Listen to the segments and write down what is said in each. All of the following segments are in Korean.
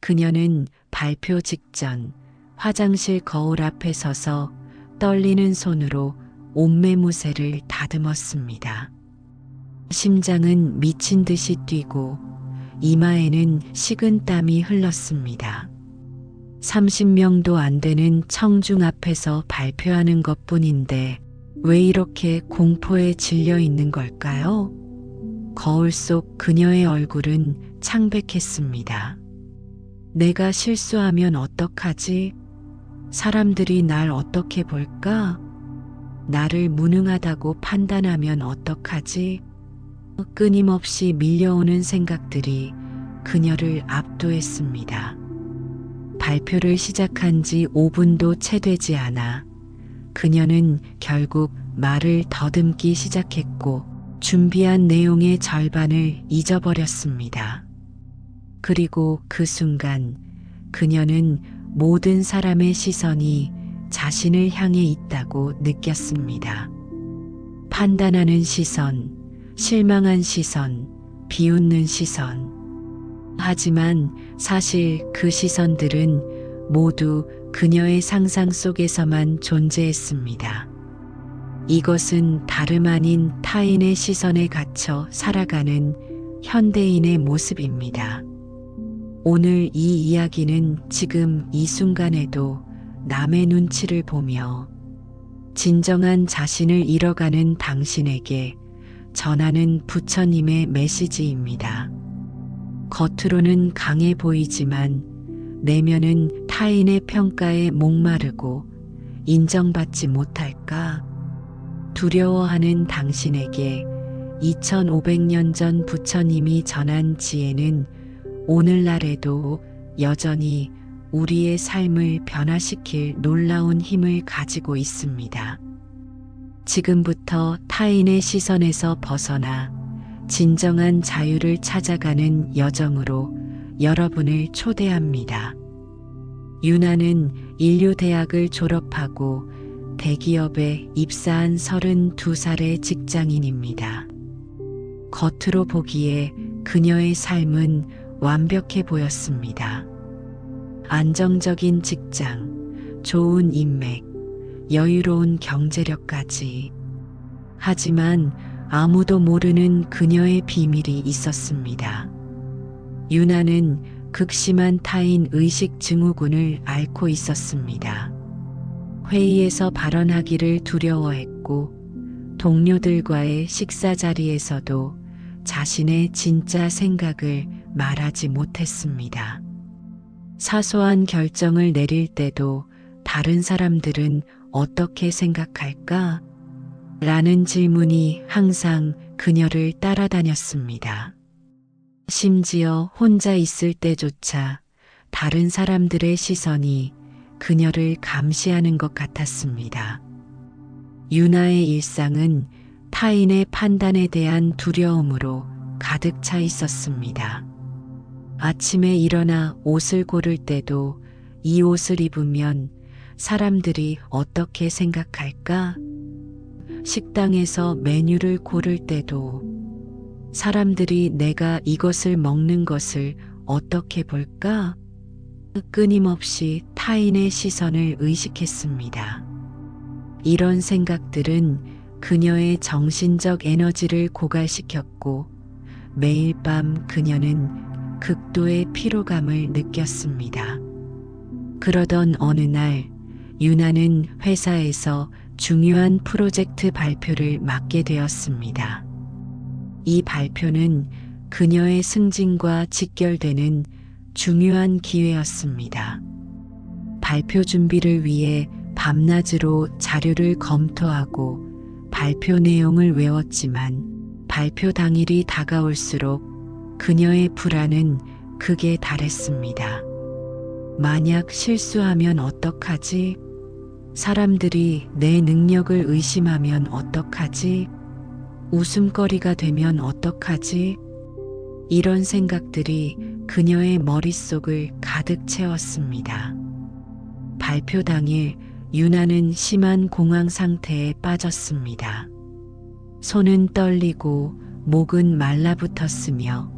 그녀는 발표 직전 화장실 거울 앞에 서서 떨리는 손으로 옷매무새를 다듬었습니다. 심장은 미친 듯이 뛰고 이마에는 식은 땀이 흘렀습니다. 30명도 안 되는 청중 앞에서 발표하는 것뿐인데 왜 이렇게 공포에 질려 있는 걸까요? 거울 속 그녀의 얼굴은 창백했습니다. 내가 실수하면 어떡하지? 사람들이 날 어떻게 볼까? 나를 무능하다고 판단하면 어떡하지? 끊임없이 밀려오는 생각들이 그녀를 압도했습니다. 발표를 시작한 지 5분도 채 되지 않아 그녀는 결국 말을 더듬기 시작했고 준비한 내용의 절반을 잊어버렸습니다. 그리고 그 순간 그녀는 모든 사람의 시선이 자신을 향해 있다고 느꼈습니다. 판단하는 시선, 실망한 시선, 비웃는 시선. 하지만 사실 그 시선들은 모두 그녀의 상상 속에서만 존재했습니다. 이것은 다름 아닌 타인의 시선에 갇혀 살아가는 현대인의 모습입니다. 오늘 이 이야기는 지금 이 순간에도 남의 눈치를 보며 진정한 자신을 잃어가는 당신에게 전하는 부처님의 메시지입니다. 겉으로는 강해 보이지만 내면은 타인의 평가에 목마르고 인정받지 못할까 두려워하는 당신에게 2500년 전 부처님이 전한 지혜는 오늘날에도 여전히 우리의 삶을 변화시킬 놀라운 힘을 가지고 있습니다. 지금부터 타인의 시선에서 벗어나 진정한 자유를 찾아가는 여정으로 여러분을 초대합니다. 유나는 인류대학을 졸업하고 대기업에 입사한 32살의 직장인입니다. 겉으로 보기에 그녀의 삶은 완벽해 보였습니다. 안정적인 직장, 좋은 인맥, 여유로운 경제력까지. 하지만 아무도 모르는 그녀의 비밀이 있었습니다. 유나는 극심한 타인 의식 증후군을 앓고 있었습니다. 회의에서 발언하기를 두려워했고 동료들과의 식사 자리에서도 자신의 진짜 생각을 말하지 못했습니다. 사소한 결정을 내릴 때도 다른 사람들은 어떻게 생각할까? 라는 질문이 항상 그녀를 따라다녔습니다. 심지어 혼자 있을 때조차 다른 사람들의 시선이 그녀를 감시하는 것 같았습니다. 유나의 일상은 타인의 판단에 대한 두려움으로 가득 차 있었습니다. 아침에 일어나 옷을 고를 때도 이 옷을 입으면 사람들이 어떻게 생각할까? 식당에서 메뉴를 고를 때도 사람들이 내가 이것을 먹는 것을 어떻게 볼까? 끊임없이 타인의 시선을 의식했습니다. 이런 생각들은 그녀의 정신적 에너지를 고갈시켰고 매일 밤 그녀는 극도의 피로감을 느꼈습니다. 그러던 어느 날 유나는 회사에서 중요한 프로젝트 발표를 맡게 되었습니다. 이 발표는 그녀의 승진과 직결되는 중요한 기회였습니다. 발표 준비를 위해 밤낮으로 자료를 검토하고 발표 내용을 외웠지만 발표 당일이 다가올수록 그녀의 불안은 극에 달했습니다. 만약 실수하면 어떡하지? 사람들이 내 능력을 의심하면 어떡하지? 웃음거리가 되면 어떡하지? 이런 생각들이 그녀의 머릿속을 가득 채웠습니다. 발표 당일 유나는 심한 공황 상태에 빠졌습니다. 손은 떨리고 목은 말라붙었으며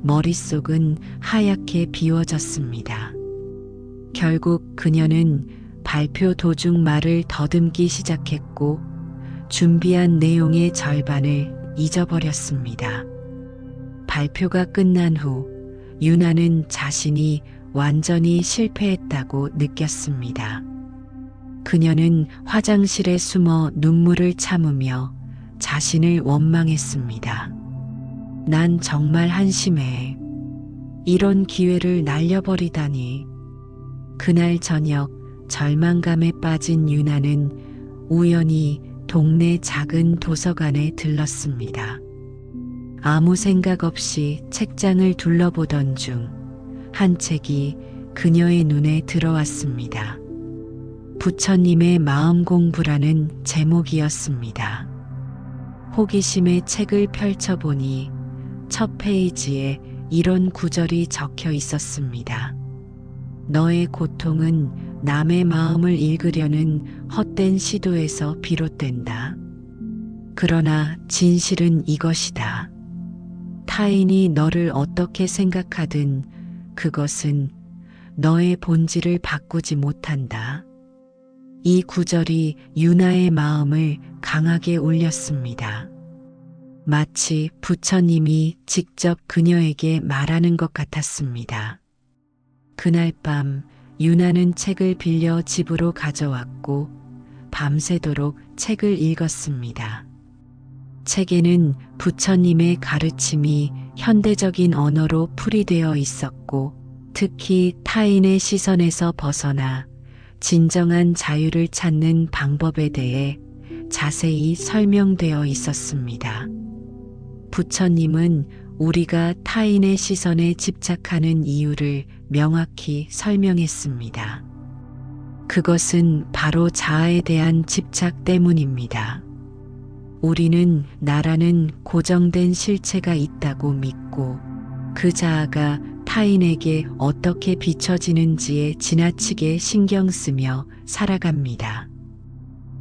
머릿속은 하얗게 비워졌습니다. 결국 그녀는 발표 도중 말을 더듬기 시작했고 준비한 내용의 절반을 잊어버렸습니다. 발표가 끝난 후 유나는 자신이 완전히 실패했다고 느꼈습니다. 그녀는 화장실에 숨어 눈물을 참으며 자신을 원망했습니다. 난 정말 한심해. 이런 기회를 날려버리다니. 그날 저녁 절망감에 빠진 유나는 우연히 동네 작은 도서관에 들렀습니다. 아무 생각 없이 책장을 둘러보던 중 한 책이 그녀의 눈에 들어왔습니다. 부처님의 마음 공부라는 제목이었습니다. 호기심에 책을 펼쳐보니 첫 페이지에 이런 구절이 적혀 있었습니다. 너의 고통은 남의 마음을 읽으려는 헛된 시도에서 비롯된다. 그러나 진실은 이것이다. 타인이 너를 어떻게 생각하든 그것은 너의 본질을 바꾸지 못한다. 이 구절이 유나의 마음을 강하게 울렸습니다. 마치 부처님이 직접 그녀에게 말하는 것 같았습니다. 그날 밤 유나는 책을 빌려 집으로 가져왔고 밤새도록 책을 읽었습니다. 책에는 부처님의 가르침이 현대적인 언어로 풀이되어 있었고 특히 타인의 시선에서 벗어나 진정한 자유를 찾는 방법에 대해 자세히 설명되어 있었습니다. 부처님은 우리가 타인의 시선에 집착하는 이유를 명확히 설명했습니다. 그것은 바로 자아에 대한 집착 때문입니다. 우리는 나라는 고정된 실체가 있다고 믿고 그 자아가 타인에게 어떻게 비춰지는지에 지나치게 신경 쓰며 살아갑니다.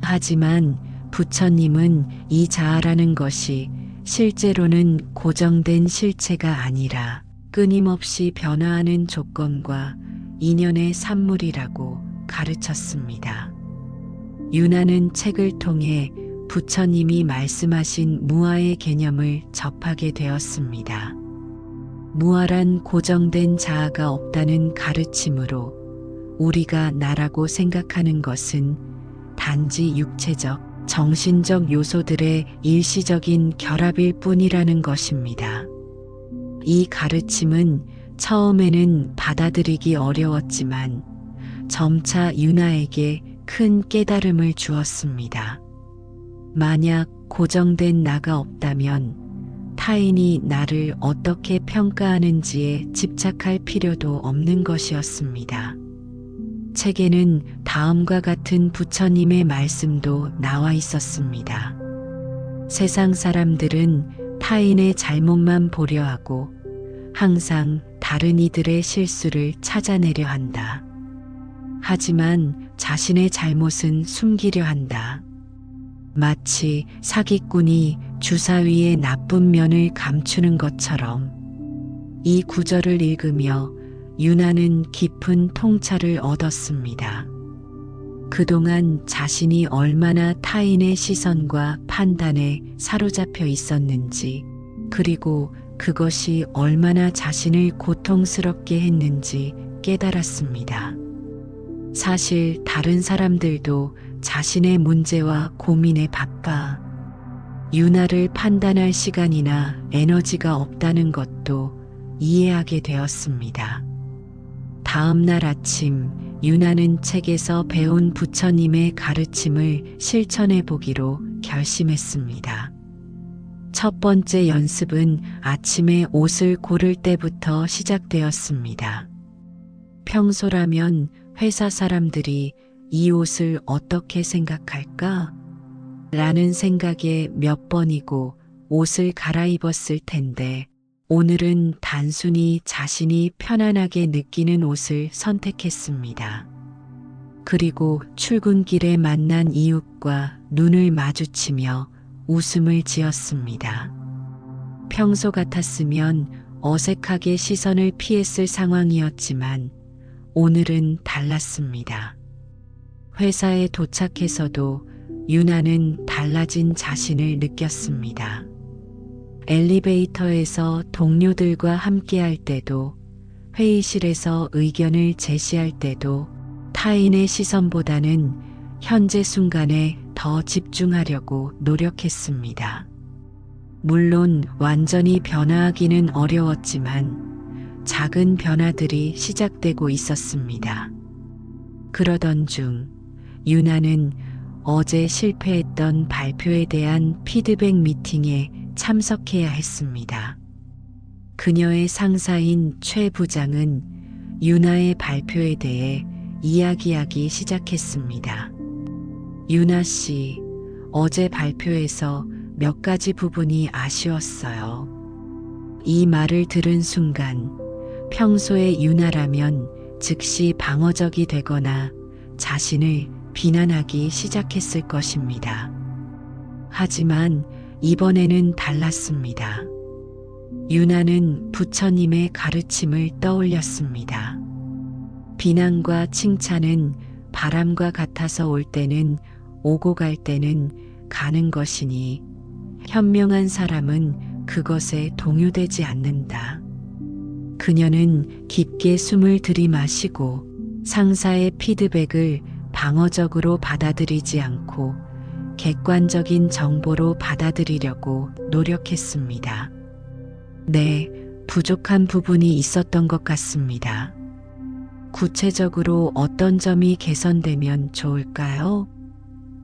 하지만 부처님은 이 자아라는 것이 실제로는 고정된 실체가 아니라 끊임없이 변화하는 조건과 인연의 산물이라고 가르쳤습니다. 유나는 책을 통해 부처님이 말씀하신 무아의 개념을 접하게 되었습니다. 무아란 고정된 자아가 없다는 가르침으로 우리가 나라고 생각하는 것은 단지 육체적, 정신적 요소들의 일시적인 결합일 뿐이라는 것입니다. 이 가르침은 처음에는 받아들이기 어려웠지만 점차 유나에게 큰 깨달음을 주었습니다. 만약 고정된 나가 없다면 타인이 나를 어떻게 평가하는지에 집착할 필요도 없는 것이었습니다. 책에는 다음과 같은 부처님의 말씀도 나와 있었습니다. 세상 사람들은 타인의 잘못만 보려 하고 항상 다른 이들의 실수를 찾아내려 한다. 하지만 자신의 잘못은 숨기려 한다. 마치 사기꾼이 주사위의 나쁜 면을 감추는 것처럼. 이 구절을 읽으며 유나는 깊은 통찰을 얻었습니다. 그동안 자신이 얼마나 타인의 시선과 판단에 사로잡혀 있었는지, 그리고 그것이 얼마나 자신을 고통스럽게 했는지 깨달았습니다. 사실 다른 사람들도 자신의 문제와 고민에 바빠 유나를 판단할 시간이나 에너지가 없다는 것도 이해하게 되었습니다. 다음 날 아침 유나는 책에서 배운 부처님의 가르침을 실천해 보기로 결심했습니다. 첫 번째 연습은 아침에 옷을 고를 때부터 시작되었습니다. 평소라면 회사 사람들이 이 옷을 어떻게 생각할까? 라는 생각에 몇 번이고 옷을 갈아입었을 텐데 오늘은 단순히 자신이 편안하게 느끼는 옷을 선택했습니다. 그리고 출근길에 만난 이웃과 눈을 마주치며 웃음을 지었습니다. 평소 같았으면 어색하게 시선을 피했을 상황이었지만 오늘은 달랐습니다. 회사에 도착해서도 유나는 달라진 자신을 느꼈습니다. 엘리베이터에서 동료들과 함께할 때도, 회의실에서 의견을 제시할 때도 타인의 시선보다는 현재 순간에 더 집중하려고 노력했습니다. 물론 완전히 변화하기는 어려웠지만 작은 변화들이 시작되고 있었습니다. 그러던 중 유나는 어제 실패했던 발표에 대한 피드백 미팅에 참석해야 했습니다. 그녀의 상사인 최 부장은 유나의 발표에 대해 이야기하기 시작했습니다. 유나 씨, 어제 발표에서 몇 가지 부분이 아쉬웠어요. 이 말을 들은 순간 평소의 유나라면 즉시 방어적이 되거나 자신을 비난하기 시작했을 것입니다. 하지만 이번에는 달랐습니다. 유나는 부처님의 가르침을 떠올렸습니다. 비난과 칭찬은 바람과 같아서 올 때는 오고 갈 때는 가는 것이니 현명한 사람은 그것에 동요되지 않는다. 그녀는 깊게 숨을 들이마시고 상사의 피드백을 방어적으로 받아들이지 않고 객관적인 정보로 받아들이려고 노력했습니다. 네, 부족한 부분이 있었던 것 같습니다. 구체적으로 어떤 점이 개선되면 좋을까요?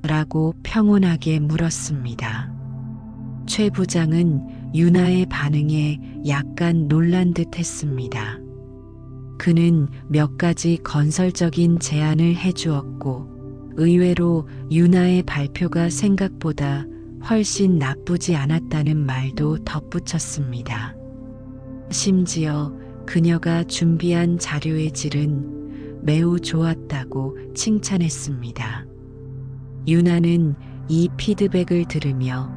라고 평온하게 물었습니다. 최 부장은 유나의 반응에 약간 놀란 듯 했습니다. 그는 몇 가지 건설적인 제안을 해주었고, 의외로 유나의 발표가 생각보다 훨씬 나쁘지 않았다는 말도 덧붙였습니다. 심지어 그녀가 준비한 자료의 질은 매우 좋았다고 칭찬했습니다. 유나는 이 피드백을 들으며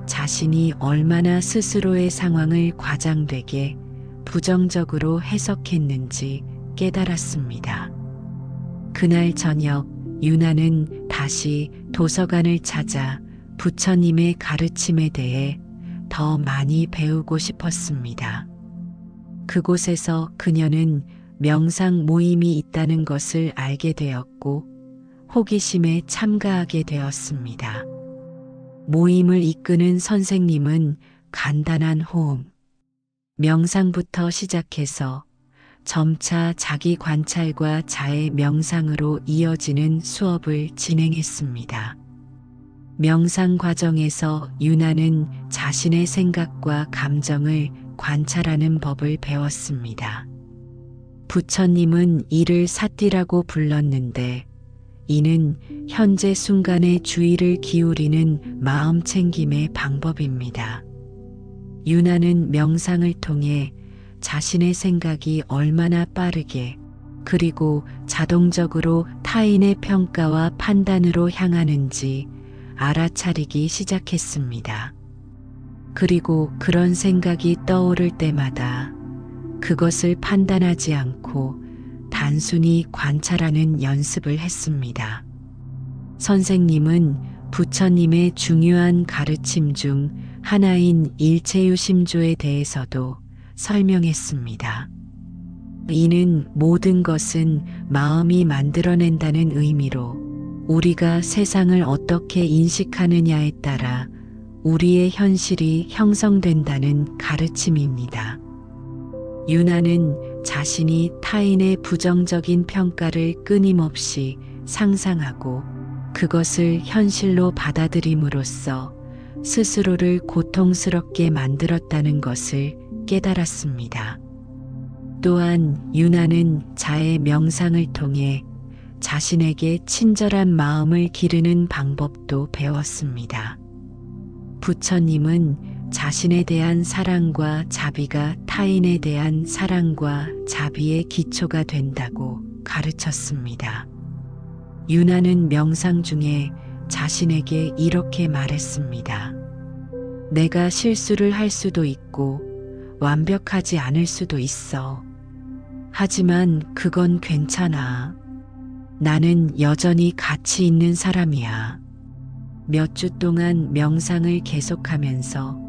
자신이 얼마나 스스로의 상황을 과장되게 부정적으로 해석했는지 깨달았습니다. 그날 저녁 유나는 다시 도서관을 찾아 부처님의 가르침에 대해 더 많이 배우고 싶었습니다. 그곳에서 그녀는 명상 모임이 있다는 것을 알게 되었고 호기심에 참가하게 되었습니다. 모임을 이끄는 선생님은 간단한 호흡, 명상부터 시작해서 점차 자기 관찰과 자해 명상으로 이어지는 수업을 진행했습니다. 명상 과정에서 유나는 자신의 생각과 감정을 관찰하는 법을 배웠습니다. 부처님은 이를 사띠라고 불렀는데 이는 현재 순간에 주의를 기울이는 마음 챙김의 방법입니다. 유나는 명상을 통해 자신의 생각이 얼마나 빠르게 그리고 자동적으로 타인의 평가와 판단으로 향하는지 알아차리기 시작했습니다. 그리고 그런 생각이 떠오를 때마다 그것을 판단하지 않고 단순히 관찰하는 연습을 했습니다. 선생님은 부처님의 중요한 가르침 중 하나인 일체유심조에 대해서도 설명했습니다. 이는 모든 것은 마음이 만들어낸다는 의미로 우리가 세상을 어떻게 인식하느냐에 따라 우리의 현실이 형성된다는 가르침입니다. 유나는 자신이 타인의 부정적인 평가를 끊임없이 상상하고 그것을 현실로 받아들임으로써 스스로를 고통스럽게 만들었다는 것을 깨달았습니다. 또한 유나는 자해 명상을 통해 자신에게 친절한 마음을 기르는 방법도 배웠습니다. 부처님은 자신에 대한 사랑과 자비가 타인에 대한 사랑과 자비의 기초가 된다고 가르쳤습니다. 유나는 명상 중에 자신에게 이렇게 말했습니다. 내가 실수를 할 수도 있고 완벽하지 않을 수도 있어. 하지만 그건 괜찮아. 나는 여전히 가치 있는 사람이야. 몇 주 동안 명상을 계속하면서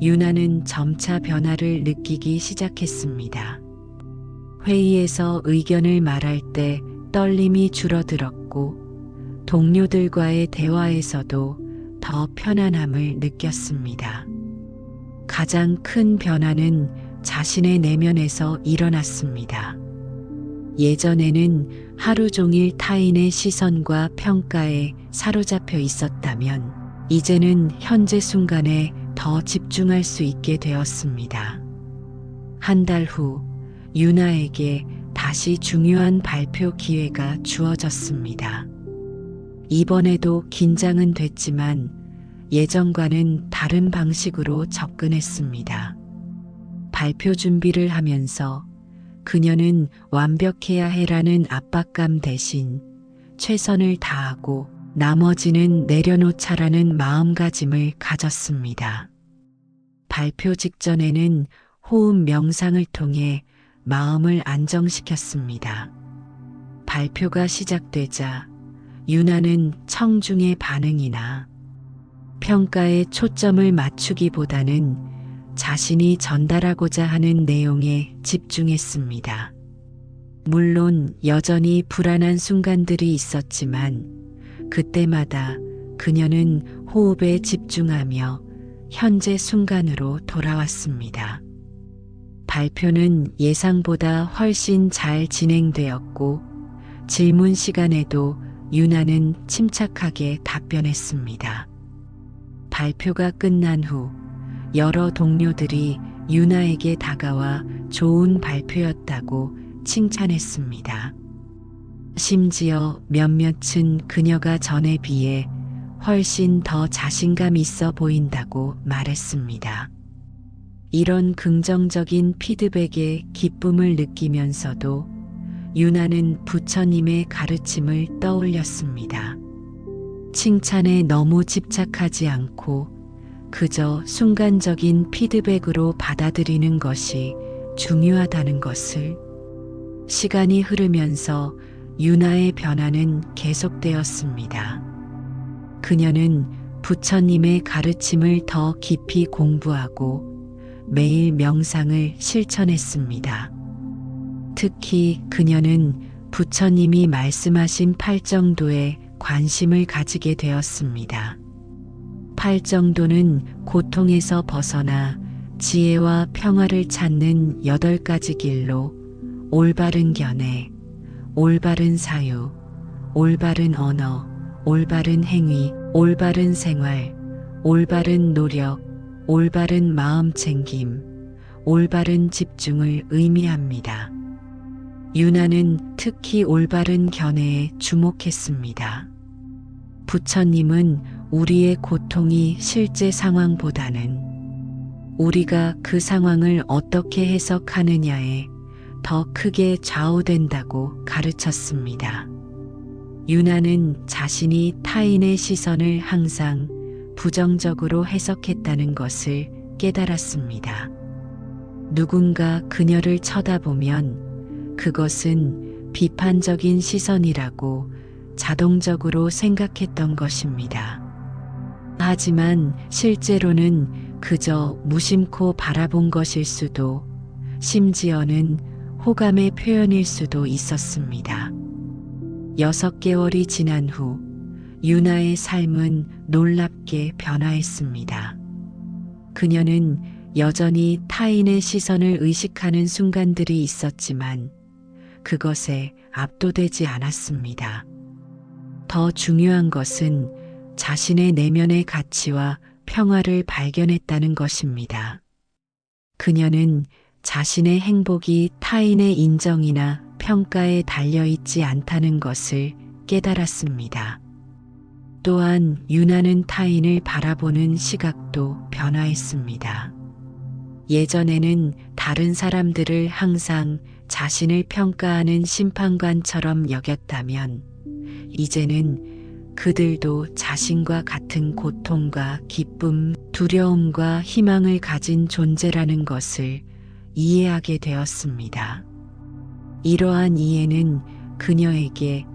유나는 점차 변화를 느끼기 시작했습니다. 회의에서 의견을 말할 때 떨림이 줄어들었고 동료들과의 대화에서도 더 편안함을 느꼈습니다. 가장 큰 변화는 자신의 내면에서 일어났습니다. 예전에는 하루 종일 타인의 시선과 평가에 사로잡혀 있었다면 이제는 현재 순간에 더 집중할 수 있게 되었습니다. 한 달 후 유나에게 다시 중요한 발표 기회가 주어졌습니다. 이번에도 긴장은 됐지만 예전과는 다른 방식으로 접근했습니다. 발표 준비를 하면서 그녀는 완벽해야 해라는 압박감 대신 최선을 다하고 나머지는 내려놓자라는 마음가짐을 가졌습니다. 발표 직전에는 호흡 명상을 통해 마음을 안정시켰습니다. 발표가 시작되자 유나는 청중의 반응이나 평가에 초점을 맞추기보다는 자신이 전달하고자 하는 내용에 집중했습니다. 물론 여전히 불안한 순간들이 있었지만 그때마다 그녀는 호흡에 집중하며 현재 순간으로 돌아왔습니다. 발표는 예상보다 훨씬 잘 진행되었고 질문 시간에도 유나는 침착하게 답변했습니다. 발표가 끝난 후 여러 동료들이 유나에게 다가와 좋은 발표였다고 칭찬했습니다. 심지어 몇몇은 그녀가 전에 비해 훨씬 더 자신감 있어 보인다고 말했습니다. 이런 긍정적인 피드백에 기쁨을 느끼면서도 유나는 부처님의 가르침을 떠올렸습니다. 칭찬에 너무 집착하지 않고 그저 순간적인 피드백으로 받아들이는 것이 중요하다는 것을. 시간이 흐르면서 유나의 변화는 계속되었습니다. 그녀는 부처님의 가르침을 더 깊이 공부하고 매일 명상을 실천했습니다. 특히 그녀는 부처님이 말씀하신 팔정도에 관심을 가지게 되었습니다. 팔정도는 고통에서 벗어나 지혜와 평화를 찾는 8가지 길로 올바른 견해, 올바른 사유, 올바른 언어, 올바른 행위, 올바른 생활, 올바른 노력, 올바른 마음 챙김, 올바른 집중을 의미합니다. 유나는 특히 올바른 견해에 주목했습니다. 부처님은 우리의 고통이 실제 상황보다는 우리가 그 상황을 어떻게 해석하느냐에 더 크게 좌우된다고 가르쳤습니다. 유나는 자신이 타인의 시선을 항상 부정적으로 해석했다는 것을 깨달았습니다. 누군가 그녀를 쳐다보면 그것은 비판적인 시선이라고 자동적으로 생각했던 것입니다. 하지만 실제로는 그저 무심코 바라본 것일 수도, 심지어는 호감의 표현일 수도 있었습니다. 6개월이 지난 후 유나의 삶은 놀랍게 변화했습니다. 그녀는 여전히 타인의 시선을 의식하는 순간들이 있었지만 그것에 압도되지 않았습니다. 더 중요한 것은 자신의 내면의 가치와 평화를 발견했다는 것입니다. 그녀는 자신의 행복이 타인의 인정이나 평가에 달려있지 않다는 것을 깨달았습니다. 또한 유나는 타인을 바라보는 시각도 변화했습니다. 예전에는 다른 사람들을 항상 자신을 평가하는 심판관처럼 여겼다면 이제는 그들도 자신과 같은 고통과 기쁨, 두려움과 희망을 가진 존재라는 것을 이해하게 되었습니다. 이러한 이해는 그녀에게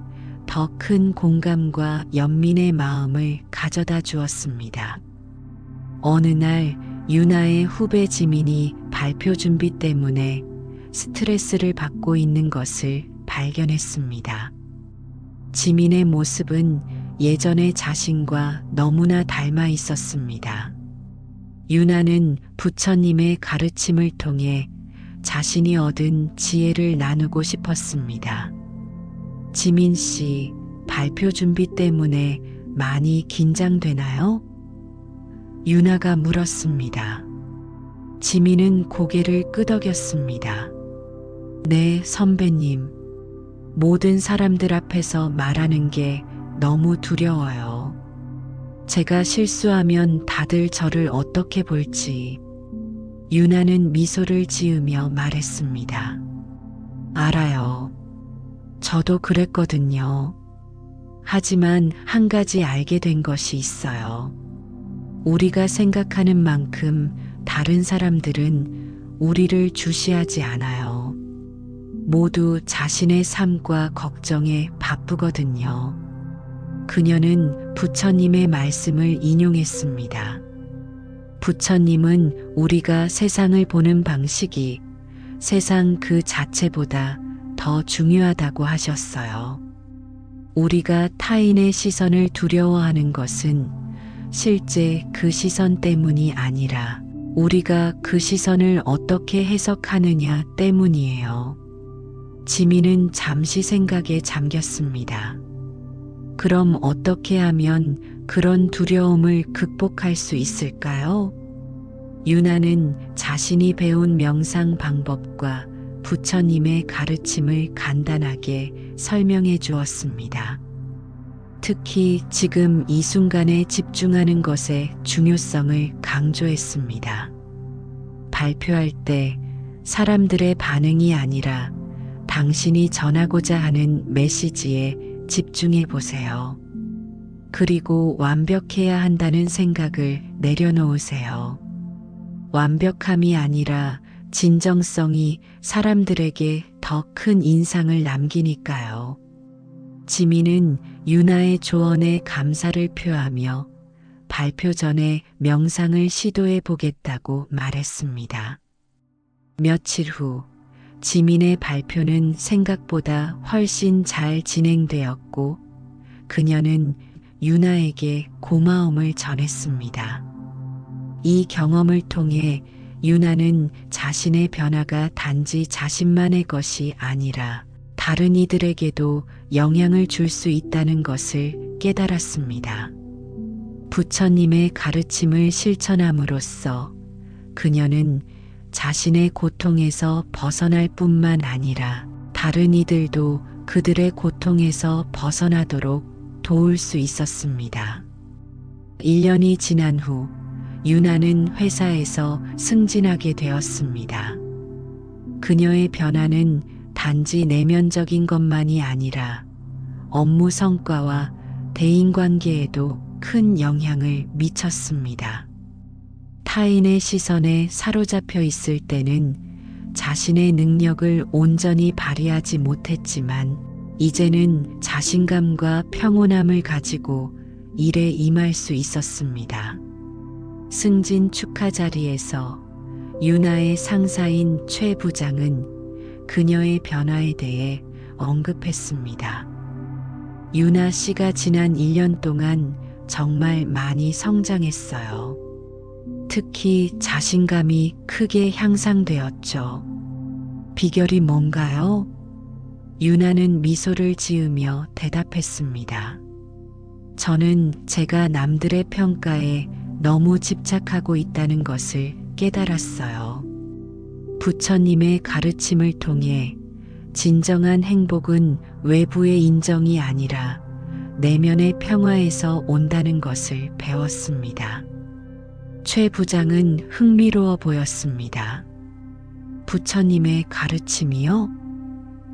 더 큰 공감과 연민의 마음을 가져다 주었습니다. 어느 날 유나의 후배 지민이 발표 준비 때문에 스트레스를 받고 있는 것을 발견했습니다. 지민의 모습은 예전의 자신과 너무나 닮아 있었습니다. 유나는 부처님의 가르침을 통해 자신이 얻은 지혜를 나누고 싶었습니다. 지민 씨, 발표 준비 때문에 많이 긴장되나요? 유나가 물었습니다. 지민은 고개를 끄덕였습니다. 네, 선배님. 모든 사람들 앞에서 말하는 게 너무 두려워요. 제가 실수하면 다들 저를 어떻게 볼지. 유나는 미소를 지으며 말했습니다. 알아요. 저도 그랬거든요. 하지만 한 가지 알게 된 것이 있어요. 우리가 생각하는 만큼 다른 사람들은 우리를 주시하지 않아요. 모두 자신의 삶과 걱정에 바쁘거든요. 그녀는 부처님의 말씀을 인용했습니다. 부처님은 우리가 세상을 보는 방식이 세상 그 자체보다 더 중요하다고 하셨어요. 우리가 타인의 시선을 두려워하는 것은 실제 그 시선 때문이 아니라 우리가 그 시선을 어떻게 해석하느냐 때문이에요. 지민은 잠시 생각에 잠겼습니다. 그럼 어떻게 하면 그런 두려움을 극복할 수 있을까요? 유나는 자신이 배운 명상 방법과 부처님의 가르침을 간단하게 설명해 주었습니다. 특히 지금 이 순간에 집중하는 것의 중요성을 강조했습니다. 발표할 때 사람들의 반응이 아니라 당신이 전하고자 하는 메시지에 집중해 보세요. 그리고 완벽해야 한다는 생각을 내려놓으세요. 완벽함이 아니라 진정성이 사람들에게 더 큰 인상을 남기니까요. 지민은 유나의 조언에 감사를 표하며 발표 전에 명상을 시도해 보겠다고 말했습니다. 며칠 후 지민의 발표는 생각보다 훨씬 잘 진행되었고 그녀는 유나에게 고마움을 전했습니다. 이 경험을 통해 유나는 자신의 변화가 단지 자신만의 것이 아니라 다른 이들에게도 영향을 줄 수 있다는 것을 깨달았습니다. 부처님의 가르침을 실천함으로써 그녀는 자신의 고통에서 벗어날 뿐만 아니라 다른 이들도 그들의 고통에서 벗어나도록 도울 수 있었습니다. 1년이 지난 후 유나는 회사에서 승진하게 되었습니다. 그녀의 변화는 단지 내면적인 것만이 아니라 업무 성과와 대인관계에도 큰 영향을 미쳤습니다. 타인의 시선에 사로잡혀 있을 때는 자신의 능력을 온전히 발휘하지 못했지만 이제는 자신감과 평온함을 가지고 일에 임할 수 있었습니다. 승진 축하 자리에서 유나의 상사인 최 부장은 그녀의 변화에 대해 언급했습니다. 유나 씨가 지난 1년 동안 정말 많이 성장했어요. 특히 자신감이 크게 향상되었죠. 비결이 뭔가요? 유나는 미소를 지으며 대답했습니다. 저는 제가 남들의 평가에 너무 집착하고 있다는 것을 깨달았어요. 부처님의 가르침을 통해 진정한 행복은 외부의 인정이 아니라 내면의 평화에서 온다는 것을 배웠습니다. 최 부장은 흥미로워 보였습니다. 부처님의 가르침이요?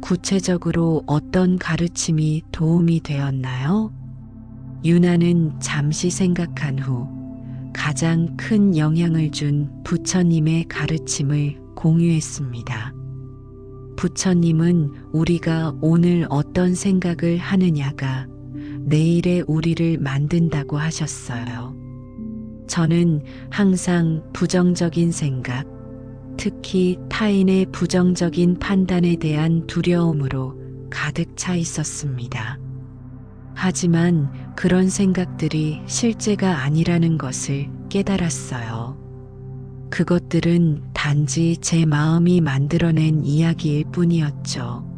구체적으로 어떤 가르침이 도움이 되었나요? 유나는 잠시 생각한 후 가장 큰 영향을 준 부처님의 가르침을 공유했습니다. 부처님은 우리가 오늘 어떤 생각을 하느냐가 내일의 우리를 만든다고 하셨어요. 저는 항상 부정적인 생각, 특히 타인의 부정적인 판단에 대한 두려움으로 가득 차 있었습니다. 하지만 그런 생각들이 실제가 아니라는 것을 깨달았어요. 그것들은 단지 제 마음이 만들어낸 이야기일 뿐이었죠.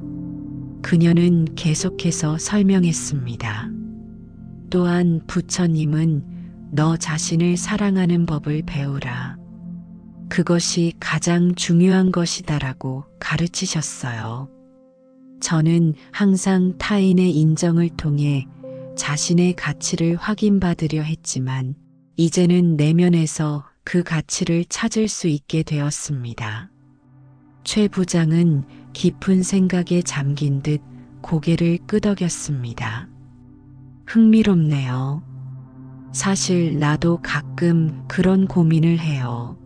그녀는 계속해서 설명했습니다. 또한 부처님은 너 자신을 사랑하는 법을 배우라. 그것이 가장 중요한 것이다라고 가르치셨어요. 저는 항상 타인의 인정을 통해 자신의 가치를 확인받으려 했지만 이제는 내면에서 그 가치를 찾을 수 있게 되었습니다. 최 부장은 깊은 생각에 잠긴 듯 고개를 끄덕였습니다. 흥미롭네요. 사실 나도 가끔 그런 고민을 해요.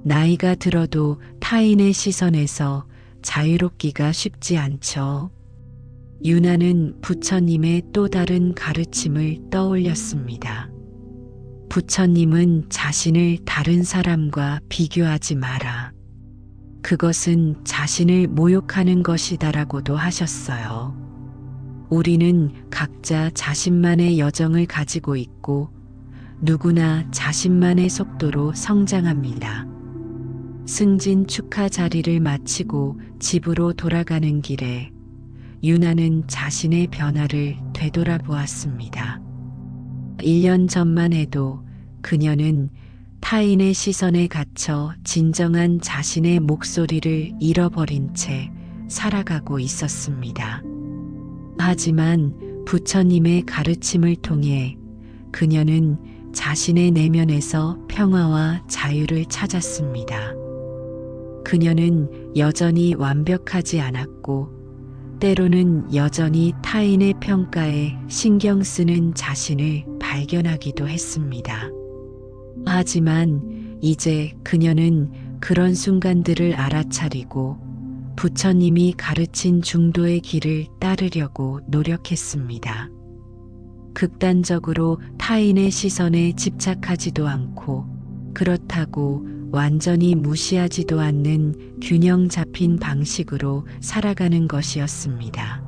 나이가 들어도 타인의 시선에서 자유롭기가 쉽지 않죠. 유나는 부처님의 또 다른 가르침을 떠올렸습니다. 부처님은 자신을 다른 사람과 비교하지 마라. 그것은 자신을 모욕하는 것이다라고도 하셨어요. 우리는 각자 자신만의 여정을 가지고 있고 누구나 자신만의 속도로 성장합니다. 승진 축하 자리를 마치고 집으로 돌아가는 길에 유나는 자신의 변화를 되돌아보았습니다. 1년 전만 해도 그녀는 타인의 시선에 갇혀 진정한 자신의 목소리를 잃어버린 채 살아가고 있었습니다. 하지만 부처님의 가르침을 통해 그녀는 자신의 내면에서 평화와 자유를 찾았습니다. 그녀는 여전히 완벽하지 않았고 때로는 여전히 타인의 평가에 신경 쓰는 자신을 발견하기도 했습니다. 하지만 이제 그녀는 그런 순간들을 알아차리고 부처님이 가르친 중도의 길을 따르려고 노력했습니다. 극단적으로 타인의 시선에 집착하지도 않고 그렇다고 완전히 무시하지도 않는 균형 잡힌 방식으로 살아가는 것이었습니다.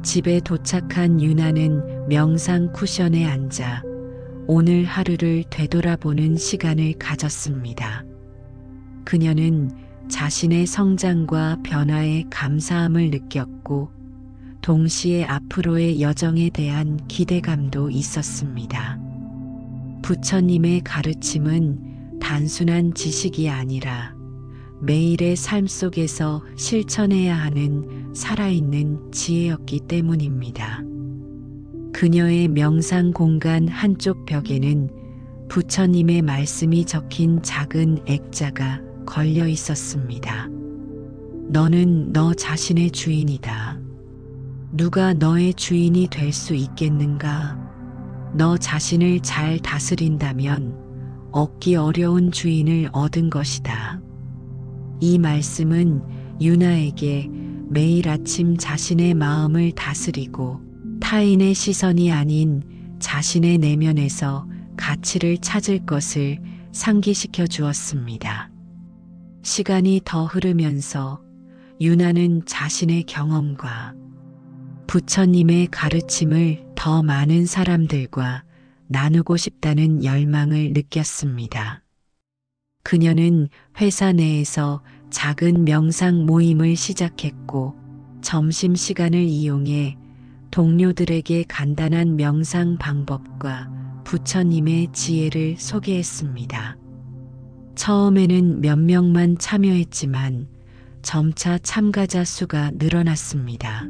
집에 도착한 유나는 명상 쿠션에 앉아 오늘 하루를 되돌아보는 시간을 가졌습니다. 그녀는 자신의 성장과 변화에 감사함을 느꼈고 동시에 앞으로의 여정에 대한 기대감도 있었습니다. 부처님의 가르침은 단순한 지식이 아니라 매일의 삶 속에서 실천해야 하는 살아있는 지혜였기 때문입니다. 그녀의 명상 공간 한쪽 벽에는 부처님의 말씀이 적힌 작은 액자가 걸려 있었습니다. 너는 너 자신의 주인이다. 누가 너의 주인이 될 수 있겠는가? 너 자신을 잘 다스린다면 얻기 어려운 주인을 얻은 것이다. 이 말씀은 유나에게 매일 아침 자신의 마음을 다스리고 타인의 시선이 아닌 자신의 내면에서 가치를 찾을 것을 상기시켜 주었습니다. 시간이 더 흐르면서 유나는 자신의 경험과 부처님의 가르침을 더 많은 사람들과 나누고 싶다는 열망을 느꼈습니다. 그녀는 회사 내에서 작은 명상 모임을 시작했고 점심시간을 이용해 동료들에게 간단한 명상 방법과 부처님의 지혜를 소개했습니다. 처음에는 몇 명만 참여했지만 점차 참가자 수가 늘어났습니다.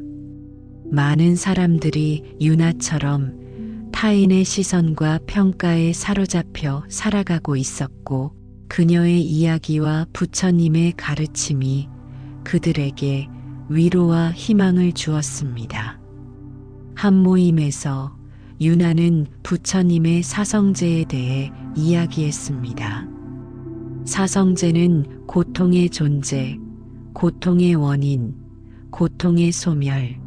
많은 사람들이 유나처럼 타인의 시선과 평가에 사로잡혀 살아가고 있었고 그녀의 이야기와 부처님의 가르침이 그들에게 위로와 희망을 주었습니다. 한 모임에서 유나는 부처님의 사성제에 대해 이야기했습니다. 사성제는 고통의 존재, 고통의 원인, 고통의 소멸,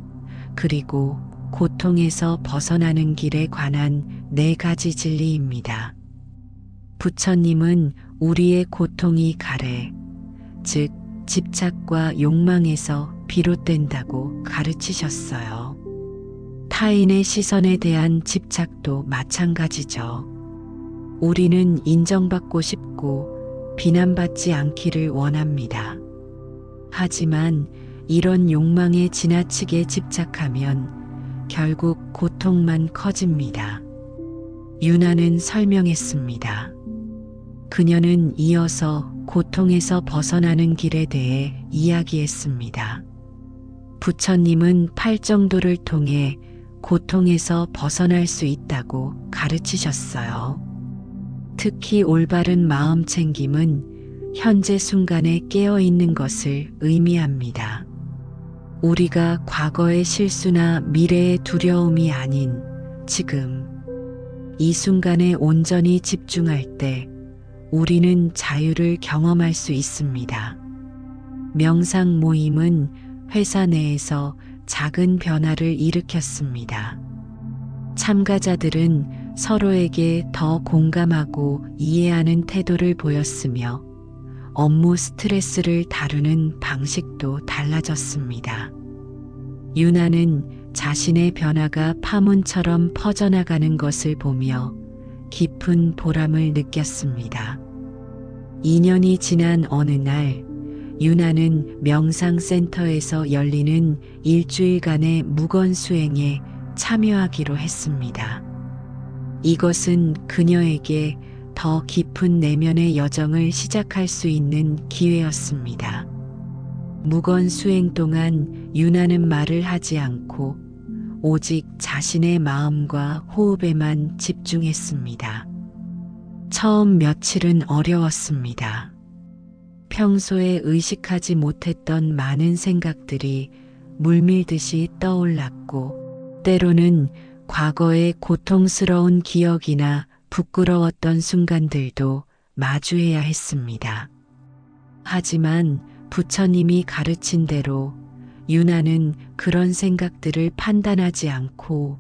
그리고 고통에서 벗어나는 길에 관한 4가지 진리입니다. 부처님은 우리의 고통이 가래, 즉 집착과 욕망에서 비롯된다고 가르치셨어요. 타인의 시선에 대한 집착도 마찬가지죠. 우리는 인정받고 싶고 비난받지 않기를 원합니다. 하지만 이런 욕망에 지나치게 집착하면 결국 고통만 커집니다. 유나는 설명했습니다. 그녀는 이어서 고통에서 벗어나는 길에 대해 이야기했습니다. 부처님은 팔정도를 통해 고통에서 벗어날 수 있다고 가르치셨어요. 특히 올바른 마음 챙김은 현재 순간에 깨어 있는 것을 의미합니다. 우리가 과거의 실수나 미래의 두려움이 아닌 지금, 이 순간에 온전히 집중할 때 우리는 자유를 경험할 수 있습니다. 명상 모임은 회사 내에서 작은 변화를 일으켰습니다. 참가자들은 서로에게 더 공감하고 이해하는 태도를 보였으며 업무 스트레스를 다루는 방식도 달라졌습니다. 유나는 자신의 변화가 파문처럼 퍼져나가는 것을 보며 깊은 보람을 느꼈습니다. 2년이 지난 어느 날, 유나는 명상센터에서 열리는 일주일간의 묵언 수행에 참여하기로 했습니다. 이것은 그녀에게 더 깊은 내면의 여정을 시작할 수 있는 기회였습니다. 묵언 수행 동안 유나는 말을 하지 않고 오직 자신의 마음과 호흡에만 집중했습니다. 처음 며칠은 어려웠습니다. 평소에 의식하지 못했던 많은 생각들이 물밀듯이 떠올랐고, 때로는 과거의 고통스러운 기억이나 부끄러웠던 순간들도 마주해야 했습니다. 하지만 부처님이 가르친 대로 유나는 그런 생각들을 판단하지 않고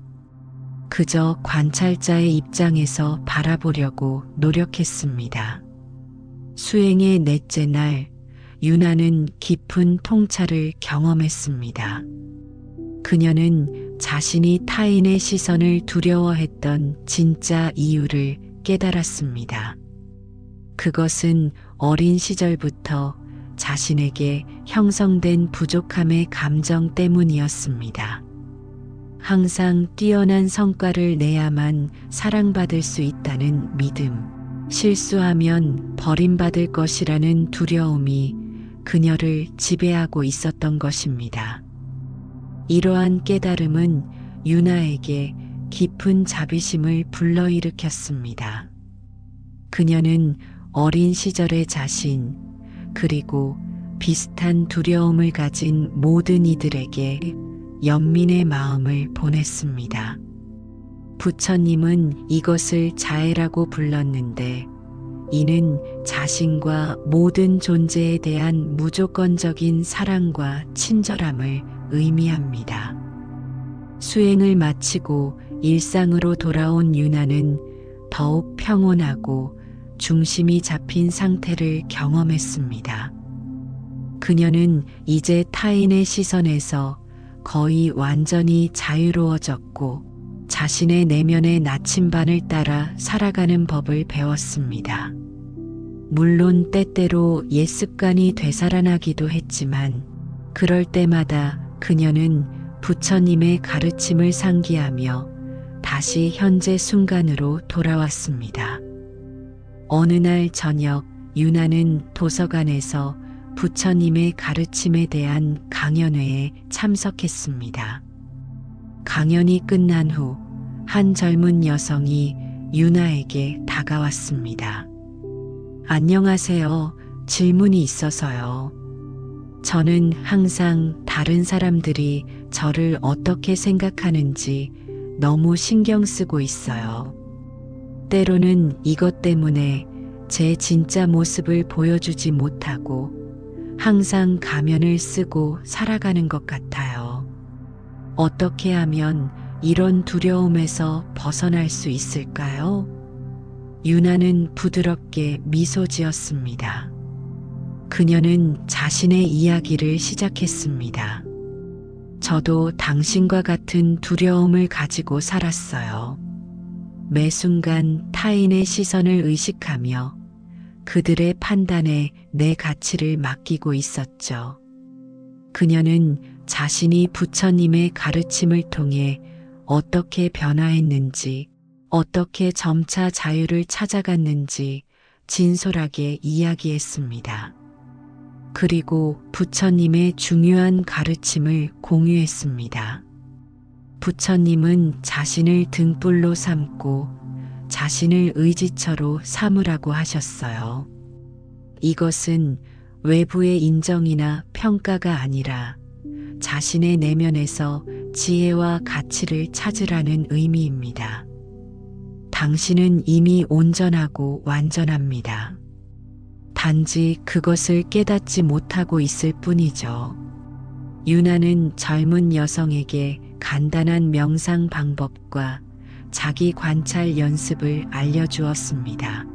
그저 관찰자의 입장에서 바라보려고 노력했습니다. 수행의 넷째 날, 유나는 깊은 통찰을 경험했습니다. 그녀는 자신이 타인의 시선을 두려워했던 진짜 이유를 깨달았습니다. 그것은 어린 시절부터 자신에게 형성된 부족함의 감정 때문이었습니다. 항상 뛰어난 성과를 내야만 사랑받을 수 있다는 믿음, 실수하면 버림받을 것이라는 두려움이 그녀를 지배하고 있었던 것입니다. 이러한 깨달음은 유나에게 깊은 자비심을 불러일으켰습니다. 그녀는 어린 시절의 자신, 그리고 비슷한 두려움을 가진 모든 이들에게 연민의 마음을 보냈습니다. 부처님은 이것을 자애라고 불렀는데, 이는 자신과 모든 존재에 대한 무조건적인 사랑과 친절함을 의미합니다. 수행을 마치고 일상으로 돌아온 유나는 더욱 평온하고 중심이 잡힌 상태를 경험했습니다. 그녀는 이제 타인의 시선에서 거의 완전히 자유로워졌고 자신의 내면의 나침반을 따라 살아가는 법을 배웠습니다. 물론 때때로 옛 습관이 되살아나기도 했지만 그럴 때마다 그녀는 부처님의 가르침을 상기하며 다시 현재 순간으로 돌아왔습니다. 어느 날 저녁, 유나는 도서관에서 부처님의 가르침에 대한 강연회에 참석했습니다. 강연이 끝난 후 한 젊은 여성이 유나에게 다가왔습니다. 안녕하세요. 질문이 있어서요. 저는 항상 다른 사람들이 저를 어떻게 생각하는지 너무 신경 쓰고 있어요. 때로는 이것 때문에 제 진짜 모습을 보여주지 못하고 항상 가면을 쓰고 살아가는 것 같아요. 어떻게 하면 이런 두려움에서 벗어날 수 있을까요? 유나는 부드럽게 미소 지었습니다. 그녀는 자신의 이야기를 시작했습니다. 저도 당신과 같은 두려움을 가지고 살았어요. 매 순간 타인의 시선을 의식하며 그들의 판단에 내 가치를 맡기고 있었죠. 그녀는 자신이 부처님의 가르침을 통해 어떻게 변화했는지, 어떻게 점차 자유를 찾아갔는지 진솔하게 이야기했습니다. 그리고 부처님의 중요한 가르침을 공유했습니다. 부처님은 자신을 등불로 삼고 자신을 의지처로 삼으라고 하셨어요. 이것은 외부의 인정이나 평가가 아니라 자신의 내면에서 지혜와 가치를 찾으라는 의미입니다. 당신은 이미 온전하고 완전합니다. 단지 그것을 깨닫지 못하고 있을 뿐이죠. 유나는 젊은 여성에게 간단한 명상 방법과 자기 관찰 연습을 알려주었습니다.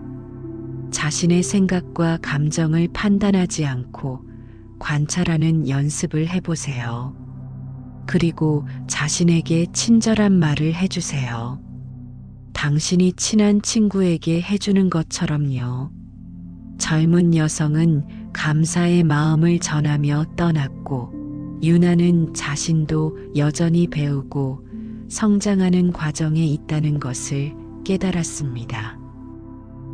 자신의 생각과 감정을 판단하지 않고 관찰하는 연습을 해보세요. 그리고 자신에게 친절한 말을 해주세요. 당신이 친한 친구에게 해주는 것처럼요. 젊은 여성은 감사의 마음을 전하며 떠났고 유나는 자신도 여전히 배우고 성장하는 과정에 있다는 것을 깨달았습니다.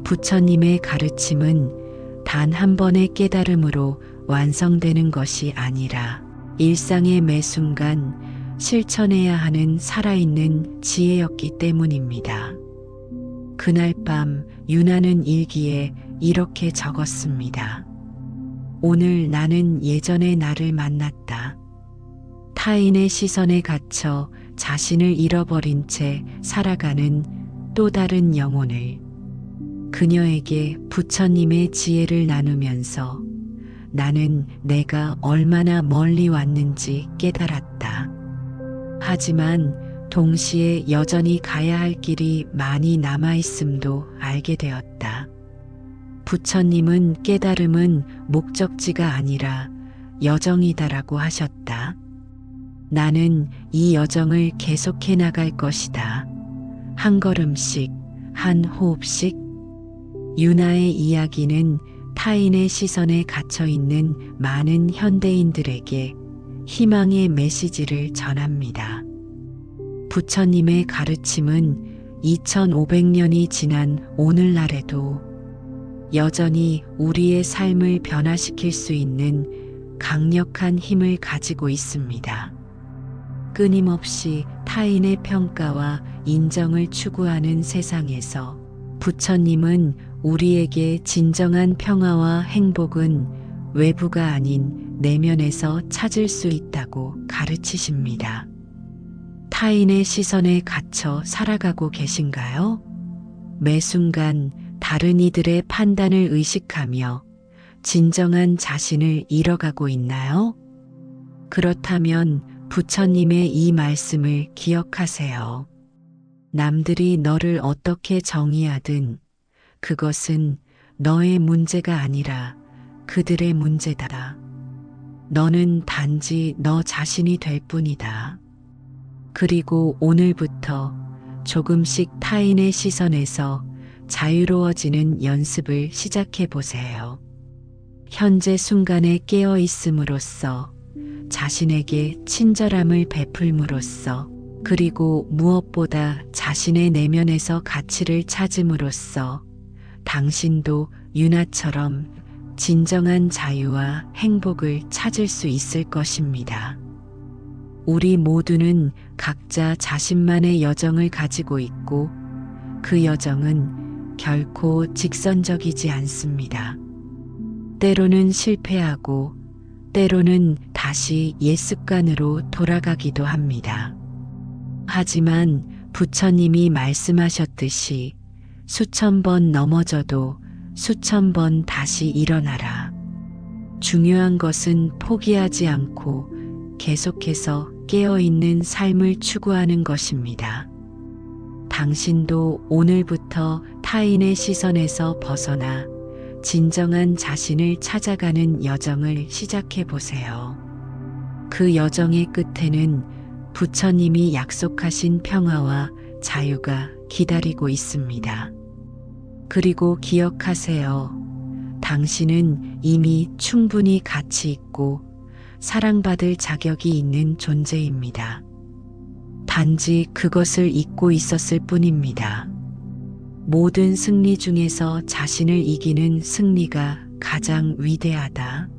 부처님의 가르침은 단 한 번의 깨달음으로 완성되는 것이 아니라 일상의 매 순간 실천해야 하는 살아있는 지혜였기 때문입니다. 그날 밤 유나는 일기에 이렇게 적었습니다. 오늘 나는 예전의 나를 만났다. 타인의 시선에 갇혀 자신을 잃어버린 채 살아가는 또 다른 영혼을. 그녀에게 부처님의 지혜를 나누면서 나는 내가 얼마나 멀리 왔는지 깨달았다. 하지만 동시에 여전히 가야 할 길이 많이 남아있음도 알게 되었다. 부처님은 깨달음은 목적지가 아니라 여정이다라고 하셨다. 나는 이 여정을 계속해 나갈 것이다. 한 걸음씩, 한 호흡씩. 유나의 이야기는 타인의 시선에 갇혀 있는 많은 현대인들에게 희망의 메시지를 전합니다. 부처님의 가르침은 2500년이 지난 오늘날에도 여전히 우리의 삶을 변화시킬 수 있는 강력한 힘을 가지고 있습니다. 끊임없이 타인의 평가와 인정을 추구하는 세상에서 부처님은 우리에게 진정한 평화와 행복은 외부가 아닌 내면에서 찾을 수 있다고 가르치십니다. 타인의 시선에 갇혀 살아가고 계신가요? 매 순간 다른 이들의 판단을 의식하며 진정한 자신을 잃어가고 있나요? 그렇다면 부처님의 이 말씀을 기억하세요. 남들이 너를 어떻게 정의하든 그것은 너의 문제가 아니라 그들의 문제다. 너는 단지 너 자신이 될 뿐이다. 그리고 오늘부터 조금씩 타인의 시선에서 자유로워지는 연습을 시작해 보세요. 현재 순간에 깨어 있음으로써 자신에게 친절함을 베풀므로써 그리고 무엇보다 자신의 내면에서 가치를 찾음으로써 당신도 유나처럼 진정한 자유와 행복을 찾을 수 있을 것입니다. 우리 모두는 각자 자신만의 여정을 가지고 있고 그 여정은 결코 직선적이지 않습니다. 때로는 실패하고 때로는 다시 옛 습관으로 돌아가기도 합니다. 하지만 부처님이 말씀하셨듯이 수천 번 넘어져도 수천 번 다시 일어나라. 중요한 것은 포기하지 않고 계속해서 깨어있는 삶을 추구하는 것입니다. 당신도 오늘부터 타인의 시선에서 벗어나 진정한 자신을 찾아가는 여정을 시작해 보세요. 그 여정의 끝에는 부처님이 약속하신 평화와 자유가 기다리고 있습니다. 그리고 기억하세요. 당신은 이미 충분히 가치 있고 사랑받을 자격이 있는 존재입니다. 단지 그것을 잊고 있었을 뿐입니다. 모든 승리 중에서 자신을 이기는 승리가 가장 위대하다.